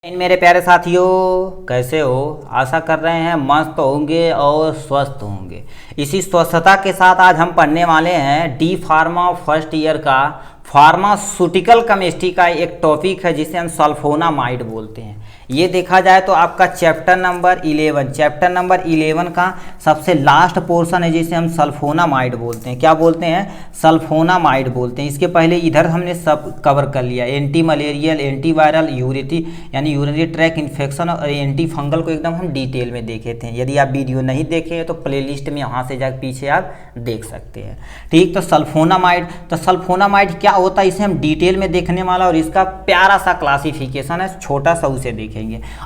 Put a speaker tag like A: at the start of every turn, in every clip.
A: मेरे प्यारे साथियों, कैसे हो? आशा कर रहे हैं मस्त होंगे और स्वस्थ होंगे। इसी स्वस्थता के साथ आज हम पढ़ने वाले हैं डी फार्मा फर्स्ट ईयर का फार्मास्यूटिकल केमिस्ट्री का एक टॉपिक है जिसे हम सल्फोनामाइड बोलते हैं। ये देखा जाए तो आपका चैप्टर नंबर 11 का सबसे लास्ट पोर्शन है जिसे हम सल्फोनामाइड बोलते हैं। क्या बोलते हैं? सल्फोनामाइड बोलते हैं। इसके पहले इधर हमने सब कवर कर लिया, anti malarial, anti viral, urinary track infection और एंटी फंगल को एकदम हम डिटेल में देखे थे। यदि आप वीडियो नहीं देखे हैं तो प्लेलिस्ट में वहाँ से जाकर पीछे आप देख सकते हैं। ठीक, तो सल्फोनामाइड क्या होता है इसे हम डिटेल में देखने वाला, और इसका प्यारा सा क्लासिफिकेशन है, छोटा सा उसे देखेंगे।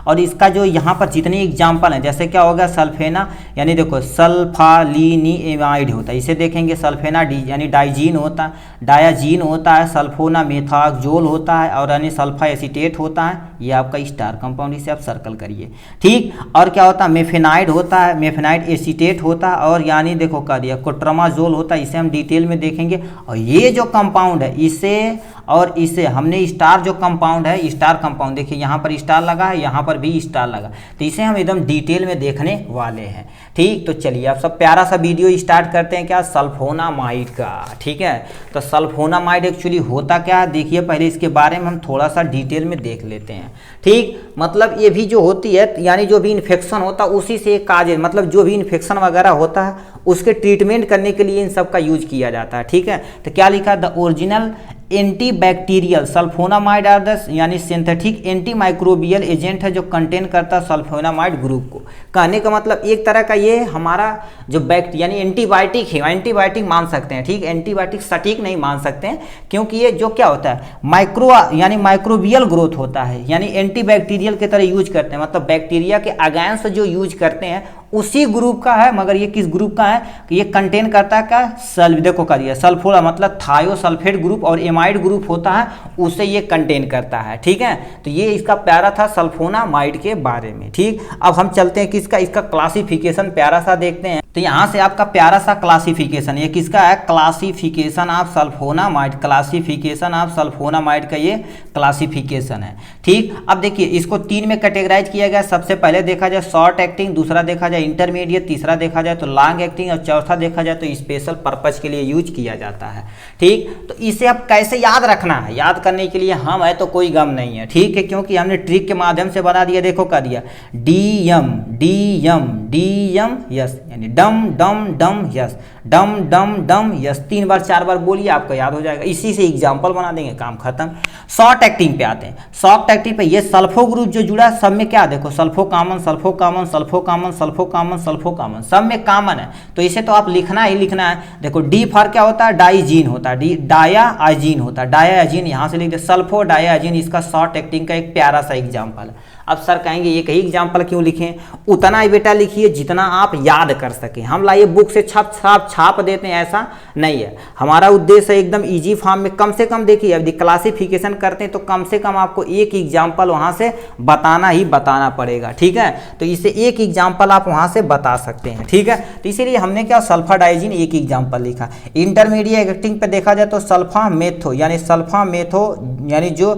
A: और इसका जो यहाँ पर जितने एग्जाम्पल हैं, जैसे क्या होगा सल्फेना, यानी देखो सल्फालिनिएमाइड होता है, इसे देखेंगे। सल्फेना यानी डाइजीन होता है, डायाजीन होता है, सल्फोना मेथाक्सोल होता है, और यानी सल्फा एसीटेट होता है। ये आपका स्टार कंपाउंड, इसे आप सर्कल करिए। ठीक, और क्या होता है? मेफेनाइड होता है, मेफेनाइड एसीटेट होता है, और यानी देखो क्या दिया कोट्रामाजोल होता है, इसे हम डिटेल में देखेंगे। और ये जो कंपाउंड है इसे और इसे हमने स्टार जो कंपाउंड है, स्टार कंपाउंड देखिए यहाँ पर स्टार लगा है, यहाँ पर भी स्टार लगा, तो इसे हम एकदम डिटेल में देखने वाले हैं। ठीक, तो चलिए आप सब प्यारा सा वीडियो स्टार्ट करते हैं क्या सल्फोनामाइड का। ठीक है, तो सल्फोनामाइड एक्चुअली होता क्या है देखिए, पहले इसके बारे में हम थोड़ा सा डिटेल में देख लेते हैं। ठीक, मतलब ये भी जो होती है, यानी जो भी इन्फेक्शन होता है उसी से एक काज है, मतलब जो भी इन्फेक्शन वगैरह होता है उसके ट्रीटमेंट करने के लिए इन सब का यूज किया जाता है। ठीक है, तो क्या लिखा है? The original antibacterial sulphonamide are the यानी सिंथेटिक एंटी माइक्रोबियल एजेंट है जो कंटेन करता है सल्फोनामाइड ग्रुप को। कहने का मतलब एक तरह का ये हमारा जो यानी एंटीबायोटिक है, एंटीबायोटिक मान सकते हैं। ठीक, एंटीबायोटिक सटीक नहीं मान सकते हैं, क्योंकि ये जो क्या होता है यानी माइक्रोबियल ग्रोथ होता है, यानी एंटीबैक्टीरियल की तरह यूज करते हैं, मतलब बैक्टीरिया के अगेंस्ट जो यूज करते हैं उसी ग्रुप का है। मगर ये किस ग्रुप का है कि ये कंटेन करता है क्या देखो कर दिया सल्फोना, मतलब थायोसल्फेट ग्रुप और एमाइड ग्रुप होता है, उसे ये कंटेन करता है। ठीक है, तो ये इसका प्यारा था सल्फोनामाइड के बारे में। ठीक, अब हम चलते हैं किसका, इसका क्लासिफिकेशन प्यारा सा देखते हैं। तो यहाँ से आपका प्यारा सा क्लासिफिकेशन, ये किसका है? Classification of sulphonamide, classification of sulphonamide का ये क्लासिफिकेशन है। ठीक, अब देखिए इसको 3 में कैटेगराइज किया गया। सबसे पहले देखा जाए शॉर्ट एक्टिंग, दूसरा देखा जाए इंटरमीडिएट, तीसरा देखा जाए तो लॉन्ग एक्टिंग, और चौथा देखा जाए तो स्पेशल पर्पज के लिए यूज किया जाता है। ठीक, तो इसे अब कैसे याद रखना है? याद करने के लिए हम है तो कोई गम नहीं है। ठीक है, क्योंकि हमने ट्रिक के माध्यम से बना दिया। देखो क्या दिया, डीएम डीएम डीएम यस, यानी डम डम डम यस, डम डम डम यस, 3 बार 4 बार बोलिए आपको याद हो जाएगा। इसी से एग्जाम्पल बना देंगे, काम खत्म। शॉर्ट एक्टिंग पे आते हैं। शॉर्ट एक्टिंग पे ये सल्फो ग्रुप जो जुड़ा है सब में क्या देखो, सल्फो कामन सल्फो कामन सल्फो कामन सल्फो कामन सल्फो कामन, सब में कामन है, तो इसे तो आप लिखना ही लिखना है। देखो डी फॉर क्या होता है? डाइजीन होता है, डायाजीन होता है, डायाजीन यहाँ से लिख दे, सल्फो डायाजीन इसका शॉर्ट एक्टिंग का एक प्यारा सा एग्जाम्पल है। अब सर कहेंगे ये कहीं एग्जाम्पल क्यों लिखें? उतना ही बेटा लिखिए जितना आप याद कर सकें। हम लाइए बुक से छाप देते हैं, ऐसा नहीं है। हमारा उद्देश्य है एकदम इजी फॉर्म में, कम से कम देखिए यदि क्लासिफिकेशन करते हैं तो कम से कम आपको एक एग्जाम्पल वहाँ से बताना ही बताना पड़ेगा। ठीक है, तो इसे एक एग्जाम्पल आप वहाँ से बता सकते हैं। ठीक है, तो इसीलिए हमने क्या सल्फा डाइजीन एक एग्जाम्पल लिखा। इंटरमीडिएट एक्टिंग पे देखा जाए तो सल्फा मेथो यानी जो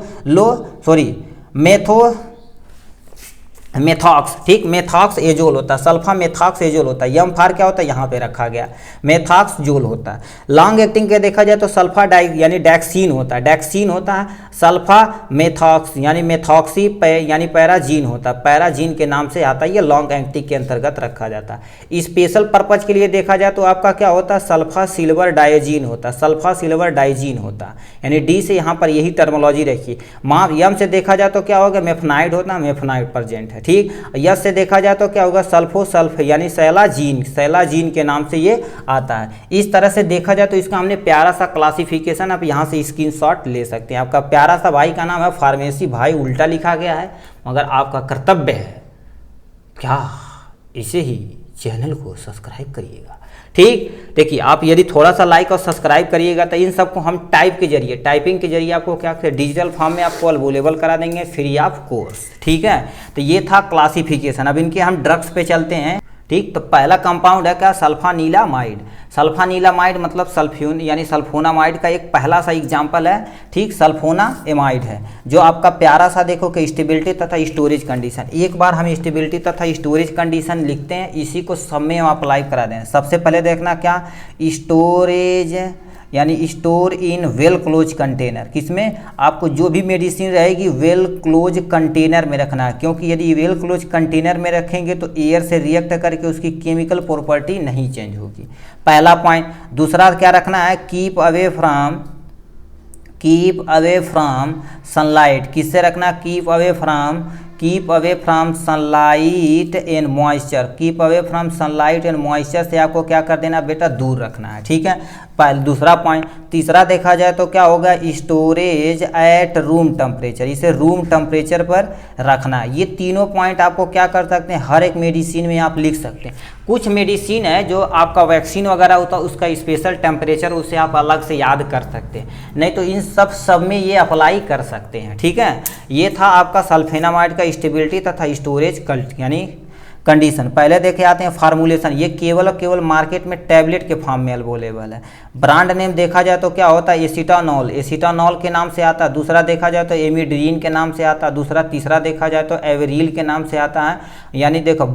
A: मेथॉक्स, ठीक, मेथॉक्स एजोल होता है, सल्फा मेथॉक्स एजोल होता है। यम फार क्या होता है? यहाँ पे रखा गया, मेथॉक्स जोल होता है। लॉन्ग एक्टिंग के देखा जाए तो सल्फा यानी डैक्सीन होता है, डैक्सीन होता है। सल्फा मेथॉक्स यानी मेथॉक्सी यानी पैराजीन होता है, पैराजीन के नाम से आता है, ये लॉन्ग एक्टिंग के अंतर्गत रखा जाता है। स्पेशल पर्पज के लिए देखा जाए तो आपका क्या होता है? सल्फा सिल्वर डाइजीन होता है, सल्फा सिल्वर डाइजीन होता है, यानी डी से यहाँ पर यही टर्मोलॉजी रखिए। यम से देखा जाए तो क्या होगा? मेफनाइड होता है, मेफनाइड प्रेजेंट है। ठीक, यस से देखा जाए तो क्या होगा? सल्फो यानी सैलाजीन के नाम से ये आता है। इस तरह से देखा जाए तो इसका हमने प्यारा सा क्लासिफिकेशन, आप यहाँ से स्क्रीनशॉट ले सकते हैं। आपका प्यारा सा भाई का नाम है फार्मेसी भाई, उल्टा लिखा गया है, मगर आपका कर्तव्य है क्या, इसे ही चैनल को सब्सक्राइब करिएगा। ठीक, देखिए आप यदि थोड़ा सा लाइक और सब्सक्राइब करिएगा तो इन सबको हम टाइपिंग के जरिए आपको क्या डिजिटल फॉर्म में आपको अवेलेबल करा देंगे फ्री ऑफ कोर्स। ठीक है, तो ये था क्लासिफिकेशन। अब इनके हम ड्रग्स पे चलते हैं। ठीक, तो पहला कंपाउंड है क्या, सल्फानीलामाइड। सल्फानीलामाइड मतलब सल्फ्यून यानी सल्फोनामाइड का एक पहला सा एग्जाम्पल है। ठीक, सल्फोनामाइड है जो आपका प्यारा सा देखो कि स्टेबिलिटी तथा स्टोरेज कंडीशन। एक बार हम स्टेबिलिटी तथा स्टोरेज कंडीशन लिखते हैं, इसी को सब में हम अप्लाई करा दें। सबसे पहले देखना क्या, स्टोरेज यानी store in well close container. किसमें, आपको जो भी मेडिसिन रहेगी वेल क्लोज कंटेनर में रखना है, क्योंकि यदि वेल क्लोज कंटेनर में रखेंगे तो एयर से रिएक्ट करके उसकी केमिकल प्रॉपर्टी नहीं चेंज होगी, पहला पॉइंट। दूसरा क्या रखना है, कीप अवे फ्रॉम सनलाइट। किससे रखना, keep away from sunlight and moisture. Keep away from sunlight and moisture से आपको क्या कर देना बेटा, दूर रखना है। ठीक है, पहले दूसरा पॉइंट। तीसरा देखा जाए तो क्या होगा, स्टोरेज एट रूम टेम्परेचर। इसे रूम टेम्परेचर पर रखना है। ये तीनों पॉइंट आपको क्या कर सकते हैं, हर एक मेडिसिन में आप लिख सकते हैं। कुछ मेडिसिन है जो आपका वैक्सीन वगैरह होता है उसका स्पेशल टेम्परेचर, उसे आप अलग से याद कर सकते हैं, नहीं तो इन सब में ये अप्लाई कर सकते हैं। ठीक है, ये था आपका सल्फेनामाइड का स्टेबिलिटी तथा स्टोरेज यानी कंडीशन। पहले देखे आते हैं फार्मूलेशन। ये केवल और केवल मार्केट में टैबलेट के फॉर्म में अवेलेबल है। ब्रांड नेम देखा जाए तो क्या होता है, एसिटानॉल, एसिटानॉल के नाम से आता है। दूसरा देखा जाए तो एमिड्रीन के नाम से आता है। दूसरा तीसरा देखा जाए तो एवरील के नाम से आता है, यानी देखो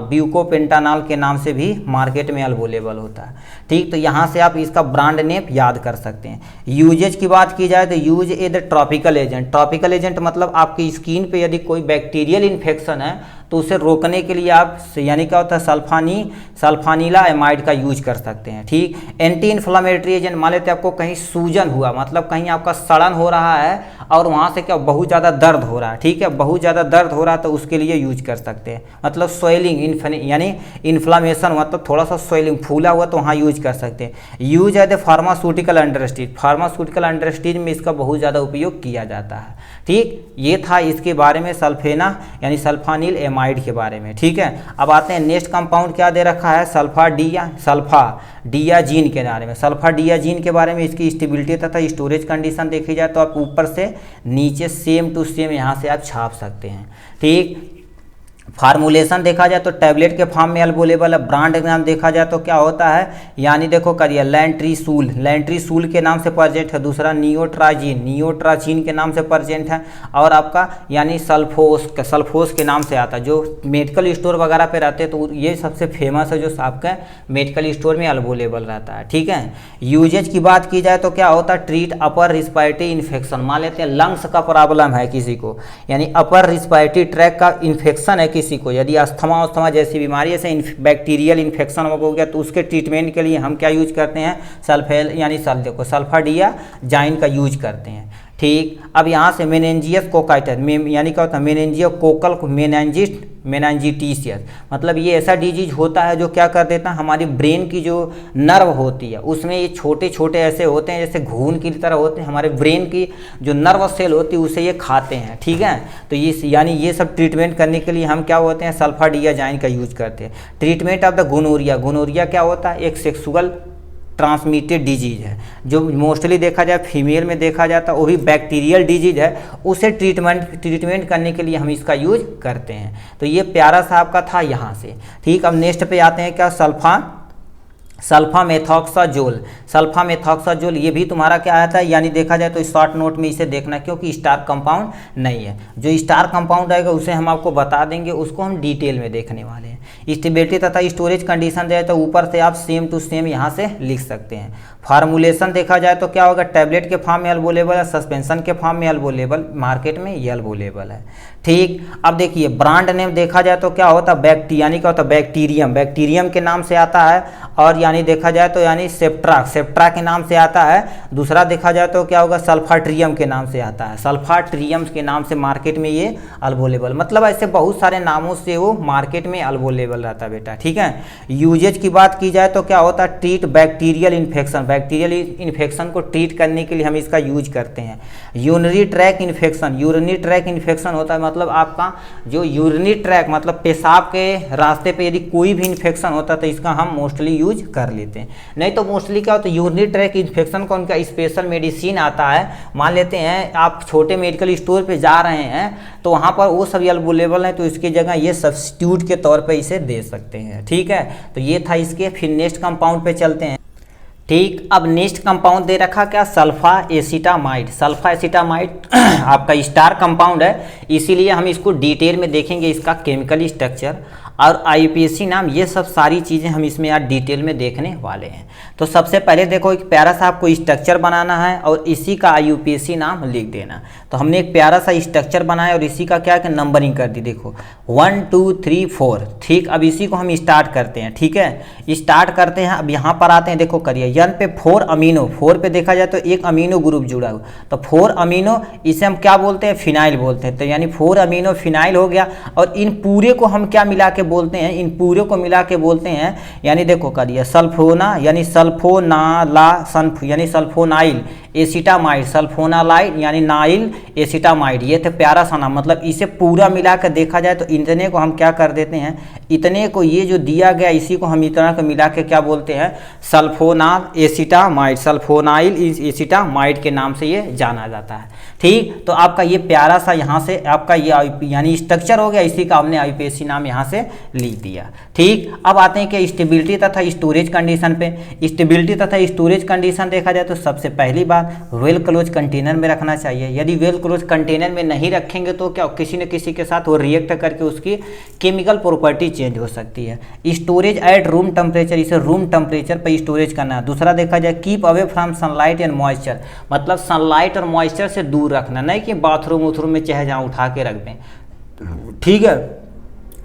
A: ब्यूकोपेंटानॉल के नाम से भी मार्केट में अवेलेबल होता है। ठीक, तो यहाँ से आप इसका ब्रांड नेम याद कर सकते हैं। यूजेज की बात की जाए तो use A the tropical agent. Tropical agent मतलब आपकी स्किन पे यदि कोई बैक्टीरियल इन्फेक्शन है तो उसे रोकने के लिए आप यानी क्या होता है, सल्फानीलामाइड का यूज कर सकते हैं। ठीक, एंटी इन्फ्लामेटरी एजेंट, मान लेते आपको कहीं सूजन हुआ, मतलब कहीं आपका सड़न हो रहा है और वहाँ से क्या बहुत ज़्यादा दर्द हो रहा है। ठीक है, बहुत ज़्यादा दर्द हो रहा है तो उसके लिए यूज कर सकते हैं। मतलब स्वेलिंग यानी इन्फ्लामेशन हुआ तो थोड़ा सा स्वेलिंग फूला हुआ तो वहाँ यूज कर सकते हैं। यूज है the pharmaceutical industries. Pharmaceutical industries में इसका बहुत ज़्यादा उपयोग किया जाता है। ठीक, ये था इसके बारे में सल्फेना यानी सल्फानीलामाइड के बारे में। ठीक है, अब आते हैं नेक्स्ट कंपाउंड क्या दे रखा है, सल्फाडियाजीन के बारे में। सल्फाडियाजीन के बारे में इसकी स्टेबिलिटी तथा स्टोरेज कंडीशन देखी जाए तो आप ऊपर से नीचे सेम टू सेम यहाँ से आप छाप सकते हैं। ठीक, फार्मूलेशन देखा जाए तो टैबलेट के फॉर्म में अवेलेबल है। ब्रांड नाम देखा जाए तो क्या होता है, यानी देखो करिए लैंट्रीसूल के नाम से प्रेजेंट है। दूसरा नियोट्राजीन के नाम से प्रेजेंट है। और आपका यानी सल्फोस के नाम से आता है, जो मेडिकल स्टोर वगैरह पे रहते हैं तो ये सबसे फेमस है जो आपका मेडिकल स्टोर में अवेलेबल रहता है। ठीक है, यूजेज की बात की जाए तो क्या होता है, ट्रीट अपर रिस्पायरेटरी इन्फेक्शन। मान लेते हैं लंग्स का प्रॉब्लम है किसी को, यानी अपर रिस्पायरेटरी ट्रैक का इन्फेक्शन है किसी को, यदि अस्थमा जैसी बीमारी ऐसे बैक्टीरियल इन्फेक्शन हो गया तो उसके ट्रीटमेंट के लिए हम क्या यूज करते हैं, सल्फाडियाजीन का यूज करते हैं। ठीक, अब यहाँ से मेनेंजियस कोकाइटिस यानी क्या होता है, मेनेंजियोकोकल मेनांजिटिस, मतलब ये ऐसा डिजीज होता है जो क्या कर देता है, हमारी ब्रेन की जो नर्व होती है उसमें ये छोटे छोटे ऐसे होते हैं जैसे घून की तरह होते हैं, हमारे ब्रेन की जो नर्व सेल होती है उसे ये खाते हैं। ठीक है, तो ये यानी ये सब ट्रीटमेंट करने के लिए हम क्या होते हैं, सल्फाडियाजीन का यूज करते हैं। ट्रीटमेंट ऑफ द गोनोरिया क्या होता है, एक सेक्सुअल ट्रांसमिटेड डिजीज है जो मोस्टली देखा जाए फीमेल में देखा जाता है, वो भी बैक्टीरियल डिजीज है। उसे ट्रीटमेंट करने के लिए हम इसका यूज करते हैं। तो ये प्यारा सा आपका था यहाँ से। ठीक, अब नेक्स्ट पे आते हैं क्या, सल्फामेथॉक्साजोल। ये भी तुम्हारा क्या आता है, यानी देखा जाए तो शॉर्ट नोट में इसे देखना क्योंकि स्टार कंपाउंड नहीं है। जो स्टार कंपाउंड आएगा उसे हम आपको बता देंगे, उसको हम डिटेल में देखने वाले हैं। स्टेबिलिटी तथा स्टोरेज कंडीशन दे तो ऊपर से आप सेम टू सेम यहाँ से लिख सकते हैं। फार्मूलेशन देखा जाए तो क्या होगा, टैबलेट के फॉर्म में अवेलेबल है, सस्पेंशन के फॉर्म में अवेलेबल, मार्केट में ये अवेलेबल है। ठीक, अब देखिए ब्रांड नेम देखा जाए तो क्या होता है, यानी क्या होता है, बैक्टीरियम के नाम से आता है। और यानी देखा जाए तो यानी सेप्ट्रा के नाम से आता है। दूसरा देखा जाए तो क्या होगा, सल्फाट्रियम के नाम से आता है। सल्फाट्रियम के नाम से मार्केट में ये अवेलेबल, मतलब ऐसे बहुत सारे नामों से वो मार्केट में अवेलेबल रहता है बेटा। ठीक है, यूजेज की बात की जाए तो क्या होता है, treat bacterial infection. Bacterial infection को ट्रीट करने के लिए हम इसका यूज करते हैं। Urinary track infection, urinary track infection होता है मतलब आपका जो यूरिनरी ट्रैक मतलब पेशाब के रास्ते पे यदि कोई भी इन्फेक्शन होता है तो इसका हम मोस्टली यूज कर लेते हैं। नहीं तो मोस्टली क्या होता है यूरिनरी ट्रैक इन्फेक्शन का उनका स्पेशल मेडिसिन आता है। मान लेते हैं आप छोटे मेडिकल स्टोर पे जा रहे हैं तो वहाँ पर वो सभी अवेलेबल है, तो इसकी जगह ये सब्स्टिट्यूट के तौर पे इसे दे सकते हैं। ठीक है, तो ये था इसके। फिर नेक्स्ट कंपाउंड पे चलते हैं। ठीक, अब नेक्स्ट कंपाउंड दे रखा क्या, सल्फा एसिटामाइड। सल्फा एसिटामाइड आपका स्टार कंपाउंड है, इसीलिए हम इसको डिटेल में देखेंगे, इसका केमिकल स्ट्रक्चर और आईयूपीएसी नाम, ये सब सारी चीज़ें हम इसमें यार डिटेल में देखने वाले हैं। तो सबसे पहले देखो एक प्यारा सा आपको स्ट्रक्चर बनाना है और इसी का आईयूपीएसी नाम लिख देना। तो हमने एक प्यारा सा स्ट्रक्चर बनाया और इसी का क्या कि नंबरिंग कर दी, देखो 1 2 3 4। ठीक, अब इसी को हम स्टार्ट करते हैं। ठीक है, स्टार्ट करते हैं। अब यहाँ पर आते हैं, देखो करिए यन पे 4 अमीनो, 4 पे देखा जाए तो एक अमीनो ग्रुप जुड़ा हुआ, तो 4 अमीनो इसे हम क्या बोलते हैं, फिनाइल बोलते हैं। तो यानी 4 अमीनो फिनाइल हो गया। और इन पूरे को हम क्या मिला के बोलते हैं, इन पूरे को मिला के बोलते हैं, यानी देखो करिए सल्फोना यानी सल्फोनाला यानी सल्फोनाइल एसिटामाइड, सल्फोनालाइड यानी नाइल एसिटामाइड। ये थे प्यारा सा नाम, मतलब इसे पूरा मिला कर देखा जाए तो इतने को हम क्या कर देते हैं, इतने को ये जो दिया गया इसी को हम इतना को मिला के क्या बोलते हैं, सल्फोनाल एसिटामाइड, सल्फोनाइल एसिटामाइड के नाम से ये जाना जाता है। ठीक, तो आपका ये प्यारा सा यहाँ से आपका ये यानी स्ट्रक्चर हो गया, इसी का हमने आईयूपीएसी नाम यहाँ से लिख दिया। ठीक, अब आते हैं कि स्टेबिलिटी तथा स्टोरेज कंडीशन पे। स्टेबिलिटी तथा स्टोरेज कंडीशन देखा जाए तो सबसे पहली बात वेल क्लोज कंटेनर में रखना चाहिए। यदि वेल क्लोज कंटेनर में नहीं रखेंगे तो क्या किसी न किसी के साथ वो रिएक्ट करके उसकी केमिकल प्रॉपर्टी चेंज हो सकती है। स्टोरेज एट रूम टेम्परेचर, इसे रूम टेम्परेचर पर स्टोरेज करना है। दूसरा देखा जाए keep away from sunlight and moisture, मतलब सनलाइट और मॉइस्चर से दूर रखना, नहीं कि बाथरूम उथरूम में चाहे जहाँ उठा के रख दें। ठीक है,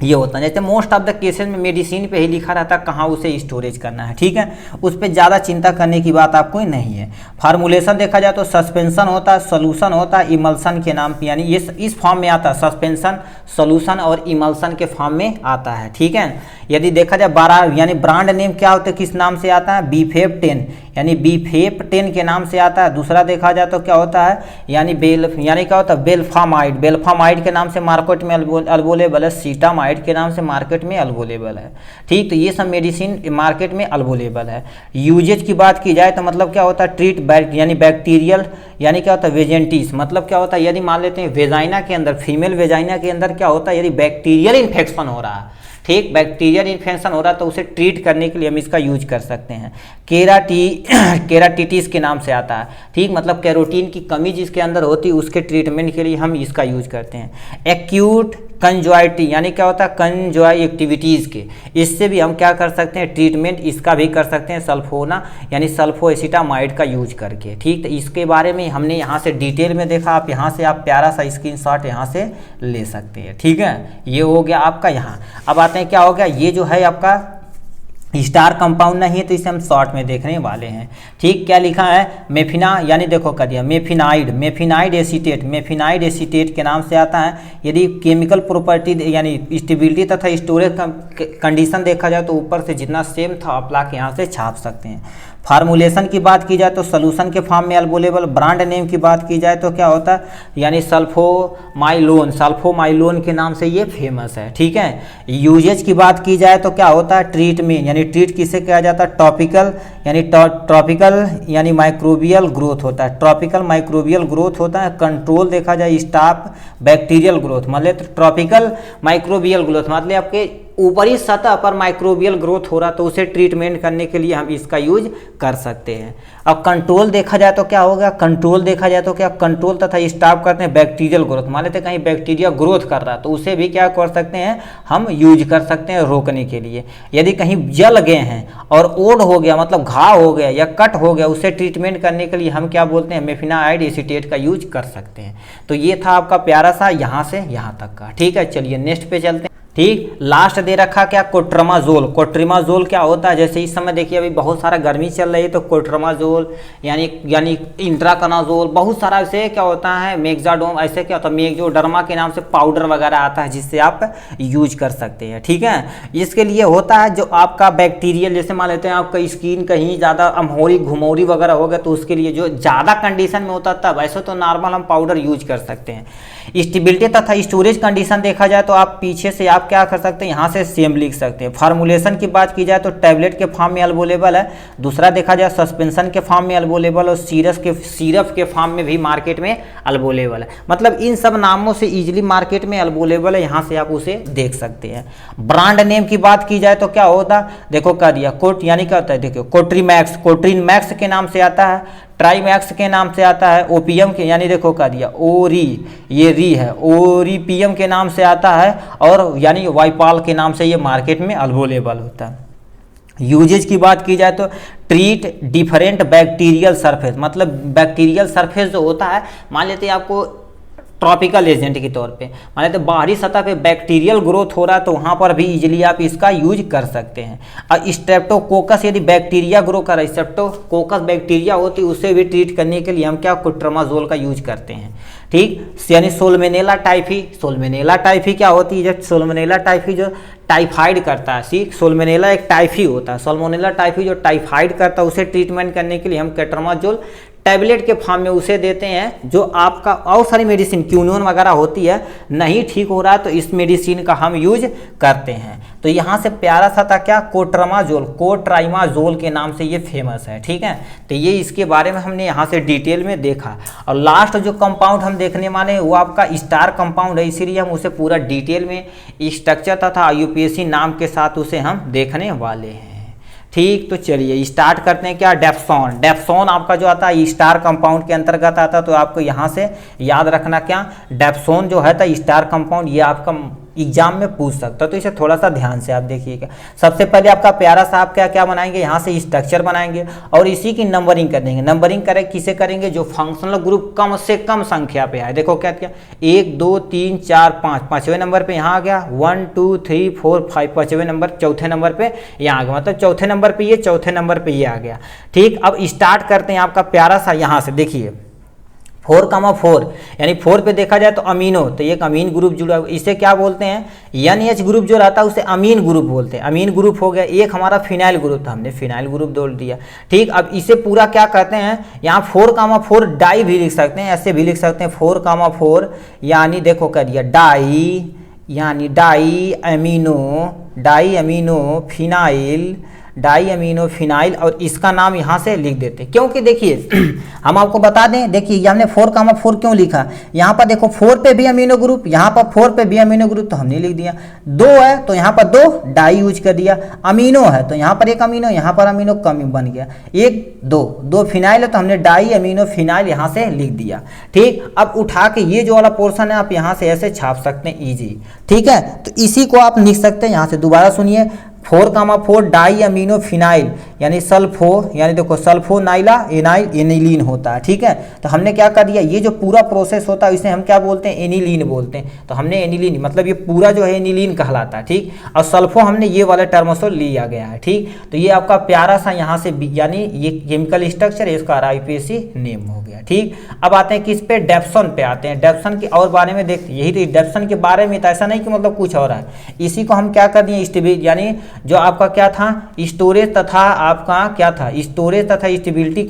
A: ये होता है। जैसे मोस्ट ऑफ द केसेस में मेडिसिन पे ही लिखा रहता है कहाँ उसे स्टोरेज करना है। ठीक है, उस पर ज़्यादा चिंता करने की बात आपको नहीं है। फार्मूलेशन देखा जाए तो सस्पेंशन होता है, सोल्यूशन होता है, इमल्सन के नाम पे, यानी ये इस फॉर्म में आता है, सस्पेंशन सोल्यूशन और इमल्सन के फॉर्म में आता है। ठीक है, यदि देखा जाए 12 यानी ब्रांड नेम क्या होता है, किस नाम से आता है, बीफेप 10 यानी बीफेप 10 के नाम से आता है। दूसरा देखा जाए तो क्या होता है, यानी क्या होता है, बेल्फामाइड, बेल्फामाइड के नाम से मार्केट में अवेलेबल है, सीटामाइड के नाम से मार्केट में अवेलेबल है। ठीक, तो ये सब मेडिसिन मार्केट में अवेलेबल है। यूजेज की बात की जाए तो मतलब क्या होता है, ट्रीट यानी बैक्टीरियल यानी क्या होता है, वेजेंटिस, मतलब क्या होता है, यदि मान लेते हैं वेजाइना के अंदर, फीमेल वेजाइना के अंदर क्या होता है, यदि बैक्टीरियल इन्फेक्शन हो रहा है, ठीक, बैक्टीरियल इन्फेक्शन हो रहा है तो उसे ट्रीट करने के लिए हम इसका यूज कर सकते हैं। केराटिटिस के नाम से आता है। ठीक, मतलब कैरोटीन की कमी जिसके अंदर होती है उसके ट्रीटमेंट के लिए हम इसका यूज करते हैं। एक्यूट कंजॉइटी यानी क्या होता है, कंजॉइक्टिविटीज़ के, इससे भी हम क्या कर सकते हैं, ट्रीटमेंट इसका भी कर सकते हैं, सल्फोना यानी सल्फोएसिटामाइड का यूज करके। ठीक, तो इसके बारे में हमने यहाँ से डिटेल में देखा, आप यहाँ से आप प्यारा सा स्क्रीनशॉट यहाँ से ले सकते हैं। ठीक है, ये हो गया आपका यहाँ। अब आते हैं क्या हो गया, ये जो है आपका स्टार कंपाउंड नहीं है तो इसे हम शॉर्ट में देखने वाले हैं। ठीक, क्या लिखा है, मेफिना यानी देखो कर दिया मेफिनाइड, मेफिनाइड एसीटेट, मेफिनाइड एसीटेट के नाम से आता है। यदि केमिकल प्रॉपर्टी यानी स्टेबिलिटी तथा स्टोरेज कंडीशन देखा जाए तो ऊपर से जितना सेम था आप ला के यहाँ से छाप सकते हैं। फार्मूलेशन की बात की जाए तो सोल्यूशन के फॉर्म में अवेलेबल। ब्रांड नेम की बात की जाए तो क्या होता है, यानी सल्फोमाइलोन, सल्फोमाइलोन के नाम से ये फेमस है। ठीक है, यूजेज की बात की जाए तो क्या होता है, ट्रीट में यानी ट्रीट किसे किया जाता है, टॉपिकल यानी ट्रॉपिकल यानी माइक्रोबियल ग्रोथ होता है, ट्रॉपिकल माइक्रोबियल ग्रोथ होता है। कंट्रोल देखा जाए स्टॉप बैक्टीरियल ग्रोथ, मतलब ट्रॉपिकल माइक्रोबियल ग्रोथ मतलब आपके ऊपरी सतह पर माइक्रोबियल ग्रोथ हो रहा तो उसे ट्रीटमेंट करने के लिए हम इसका यूज कर सकते हैं। अब कंट्रोल देखा जाए तो क्या होगा, कंट्रोल देखा जाए तो क्या कंट्रोल तथा स्टॉप करते हैं बैक्टीरियल ग्रोथ, मान लेते हैं कहीं बैक्टीरिया ग्रोथ कर रहा है तो उसे भी क्या कर सकते हैं, हम यूज कर सकते हैं रोकने के लिए। यदि कहीं जल गए हैं और ओड हो गया मतलब घाव हो गया या कट हो गया, उसे ट्रीटमेंट करने के लिए हम क्या बोलते हैं, मेफिनाइड एसीटेट का यूज कर सकते हैं। तो ये था आपका प्यारा सा यहाँ से यहाँ तक का। ठीक है, चलिए नेक्स्ट पे चलते हैं। ठीक। लास्ट दे रखा क्या, कोट्रमाजोल। कोट्रिमाजोल क्या होता है, जैसे इस समय देखिए अभी बहुत सारा गर्मी चल रही है तो कोट्रमाजोल यानी इंट्राकनाजोल, बहुत सारा ऐसे क्या होता है, मेग्जाडोम, ऐसे क्या होता है, मेग्जोडर्मा के नाम से पाउडर वगैरह आता है जिससे आप यूज कर सकते हैं। ठीक है, इसके लिए होता है जो आपका बैक्टीरियल, जैसे मान लेते हैं आपका स्किन कहीं ज़्यादा अमहोरी घुमौरी वगैरह हो गया तो उसके लिए जो ज़्यादा कंडीशन में होता है तब, ऐसे तो नॉर्मल हम पाउडर यूज कर सकते हैं। स्टेबिलिटी तथा स्टोरेज कंडीशन देखा जाए तो आप पीछे से आप क्या कर सकते हैं, यहाँ से सेम लिख सकते हैं। फार्मूलेशन की बात की जाए तो टैबलेट के फॉर्म में अवेलेबल है, दूसरा देखा जाए सस्पेंशन के फॉर्म में अवेलेबल और सिरप के फॉर्म में भी मार्केट में अवेलेबल है। मतलब इन सब नामों से इजीली मार्केट में अवेलेबल है, यहाँ से आप उसे देख सकते हैं। ब्रांड नेम की बात की जाए तो क्या होता, देखो क्या दिया, कोट यानी क्या होता है, देखो कोट्रीमैक्स, कोट्रीन मैक्स के नाम से आता है, ट्राईमैक्स के नाम से आता है, ओपीएम के यानी देखो क्या दिया, ओरी, ये री है, ओरीपीएम के नाम से आता है, और यानी वाइपाल के नाम से ये मार्केट में अवेलेबल होता है। यूजेज की बात की जाए तो ट्रीट डिफरेंट बैक्टीरियल सरफेस, मतलब बैक्टीरियल सरफेस जो होता है, मान लेते हैं आपको ट्रॉपिकल एजेंट के तौर पे, मान लेते बाहरी सतह पे बैक्टीरियल ग्रोथ हो रहा है तो वहाँ पर भी इजीली आप इसका यूज कर सकते हैं। और स्ट्रेप्टोकोकस यदि बैक्टीरिया ग्रो कर रहा है, स्ट्रेप्टोकोकस बैक्टीरिया होती है, उसे भी ट्रीट करने के लिए हम क्या, कोट्रमाजोल का यूज करते हैं। ठीक, यानी सोलमेनेला टाइफी, सोलमेनेला टाइफी क्या होती है, जब सोलमेनेला टाइफी जो टाइफाइड करता है, सी सोलमेनेला एक टाइफी होता है, सोलमोनेला टाइफी जो टाइफाइड करता है उसे ट्रीटमेंट करने के लिए हम कोट्रमाजोल टैबलेट के फॉर्म में उसे देते हैं। जो आपका और सारी मेडिसिन क्यूनोन वगैरह होती है नहीं ठीक हो रहा है तो इस मेडिसिन का हम यूज करते हैं। तो यहाँ से प्यारा सा था क्या, कोट्रमाजोल, कोट्राइमाजोल के नाम से ये फेमस है। ठीक है, तो ये इसके बारे में हमने यहाँ से डिटेल में देखा। और लास्ट जो कंपाउंड हम देखने वाले हैं वो आपका स्टार कंपाउंड है, इसीलिए हम उसे पूरा डिटेल में स्ट्रक्चर तथा यूपीएससी नाम के साथ उसे हम देखने वाले हैं। ठीक, तो चलिए स्टार्ट करते हैं क्या, डेप्सॉन। डेप्सॉन आपका जो आता है स्टार कंपाउंड के अंतर्गत आता है, तो आपको यहाँ से याद रखना क्या, डेप्सॉन जो है था स्टार कंपाउंड, ये आपका एग्जाम में पूछ सकता है, तो इसे थोड़ा सा ध्यान से आप देखिएगा। सबसे पहले आपका प्यारा सा आप क्या क्या बनाएंगे, यहाँ से स्ट्रक्चर बनाएंगे और इसी की नंबरिंग कर देंगे। नंबरिंग करें किसे करेंगे, जो फंक्शनल ग्रुप कम से कम संख्या पे है। देखो क्या क्या, 1 2 3 4 5, पाँचवें नंबर पे यहाँ आ गया, 1 2 3 4 5, पाँचवें नंबर, चौथे नंबर पे यहाँ आ गया, मतलब चौथे नंबर पे ये, चौथे नंबर पे ये आ गया। ठीक, अब स्टार्ट करते हैं आपका प्यारा सा, यहाँ से देखिए 4,4 यानी 4 पे देखा जाए तो अमीनो, तो एक अमीन ग्रुप जुड़ा हुआ, इसे क्या बोलते हैं, NH ग्रुप जो रहता है उसे अमीन ग्रुप बोलते हैं। अमीन ग्रुप हो गया। एक हमारा फिनाइल ग्रुप था, हमने फिनाइल ग्रुप जोड़ दिया। ठीक, अब इसे पूरा क्या कहते हैं, यहाँ 4,4 डाई भी लिख सकते हैं, ऐसे भी लिख सकते हैं 4,4 यानी देखो कर दिया डाई, यानी di amino phenyl, di amino phenyl, और इसका नाम यहाँ से लिख देते हैं। क्योंकि देखिए हम आपको बता दें, देखिए हमने 4,4 क्यों लिखा, यहाँ पर देखो 4 पे भी अमीनो ग्रुप, यहाँ पर 4 पे भी अमीनो ग्रुप, तो हमने लिख दिया। 2 है तो यहाँ पर 2 डाई यूज कर दिया, अमीनो है तो यहाँ पर एक अमीनो, यहाँ पर अमीनो कम बन गया, 1 2 फिनाइल है तो हमने डाई अमीनो फिनाइल यहाँ से लिख दिया। ठीक, अब उठा के ये जो वाला पोर्शन है आप यहाँ से ऐसे छाप सकते हैं इजी। ठीक है, तो इसी को आप लिख सकते हैं, यहाँ से दोबारा सुनिए, 4,4 डाई अमीनो फिनाइल यानी सल्फो, यानी देखो सल्फोनाइला एनिलीन होता है। ठीक है, तो हमने क्या कर दिया, ये जो पूरा प्रोसेस होता है इसे हम क्या बोलते हैं, एनिलीन बोलते हैं, तो हमने एनिलीन मतलब ये पूरा जो है एनिलीन कहलाता है। ठीक, और सल्फो हमने ये वाला टर्म से लिया गया है। ठीक, तो ये आपका प्यारा सा यहाँ से यानी ये केमिकल स्ट्रक्चर है, इसका आईपीएससी नेम हो गया। ठीक, अब आते हैं किस पे, डेप्सन पे आते हैं। डेप्सन के और बारे में देखते, यही तो डेप्सन के बारे में, तो ऐसा नहीं कि मतलब कुछ और है, इसी को हम क्या कर दिए, स्टेबिलिटी यानी जो आपका क्या था, स्टोरेज तथा आपका क्या था, स्टोरेज तथा स्टेबिलिटी,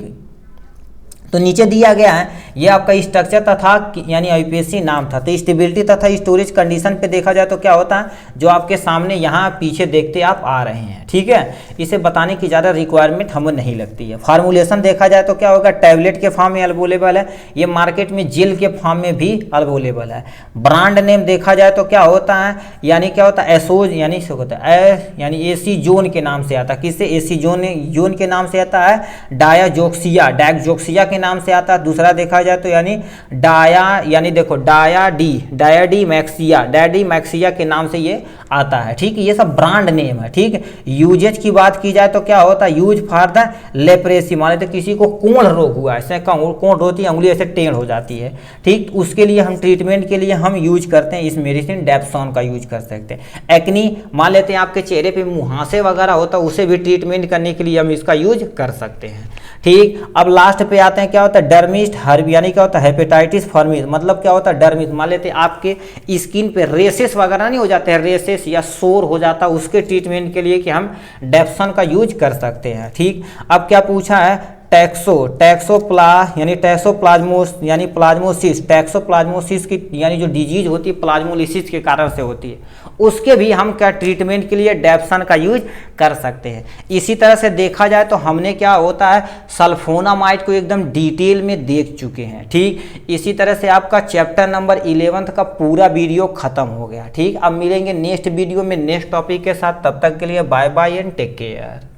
A: तो नीचे दिया गया है ये आपका स्ट्रक्चर तथा यानी आईपीएससी नाम था। तो स्टेबिलिटी तथा स्टोरेज कंडीशन पे देखा जाए तो क्या होता है, जो आपके सामने यहाँ पीछे देखते आप आ रहे हैं। ठीक है, इसे बताने की ज़्यादा रिक्वायरमेंट हमें नहीं लगती है। फार्मूलेशन देखा जाए तो क्या होगा, टैबलेट के फॉर्म में अवेलेबल है, ये मार्केट में जेल के फॉर्म में भी अवेलेबल है। ब्रांड नेम देखा जाए तो क्या होता है, यानी क्या होता है, एसोज यानी होता है यानी एसी जोन के नाम से आता है। किससे, एसी जोन के नाम से आता है, डायाजोक्सिया के नाम से आता है। दूसरा देखा जाए तो यानी यानी देखो डायडीमैक्सिया के नाम से ये आता है। ठीक, ये सब ब्रांड नेम है। ठीक, यूजेज की बात की जाए तो क्या होता है, यूज फॉर द लेप्रेसी, मान लेते किसी को कोढ़ रोग हुआ, ऐसे कोढ़ होती है, उंगली ऐसे टेढ़ हो जाती है। ठीक, उसके लिए हम ट्रीटमेंट के लिए हम यूज करते हैं इस मेडिसिन डेप्सोन का यूज कर सकते हैं। एक्नी, मान लेते हैं आपके चेहरे पे मुहासे वगैरह होता है, उसे भी ट्रीटमेंट करने के लिए हम इसका यूज कर सकते हैं। ठीक, अब लास्ट पे आते हैं, क्या होता है डर्मिस्ट हर्ब, यानी क्या होता है हेपेटाइटिस फर्मिस, मतलब क्या होता है डर्मिस, मान लेते हैं आपके स्किन पे रेसेस वगैरह नहीं हो जाते हैं, रेसेस या सोर हो जाता है, उसके ट्रीटमेंट के लिए कि हम डेप्सन का यूज कर सकते हैं। ठीक, अब क्या पूछा है टैक्सोप्लाज्मोसिस की यानी जो डिजीज होती है प्लाज्मोलिसिस के कारण से होती है, उसके भी हम क्या ट्रीटमेंट के लिए डेप्सन का यूज कर सकते हैं। इसी तरह से देखा जाए तो हमने क्या होता है सल्फोनामाइड को एकदम डिटेल में देख चुके हैं। ठीक, इसी तरह से आपका चैप्टर नंबर 11 का पूरा वीडियो खत्म हो गया। ठीक, अब मिलेंगे नेक्स्ट वीडियो में नेक्स्ट टॉपिक के साथ, तब तक के लिए bye bye and take care.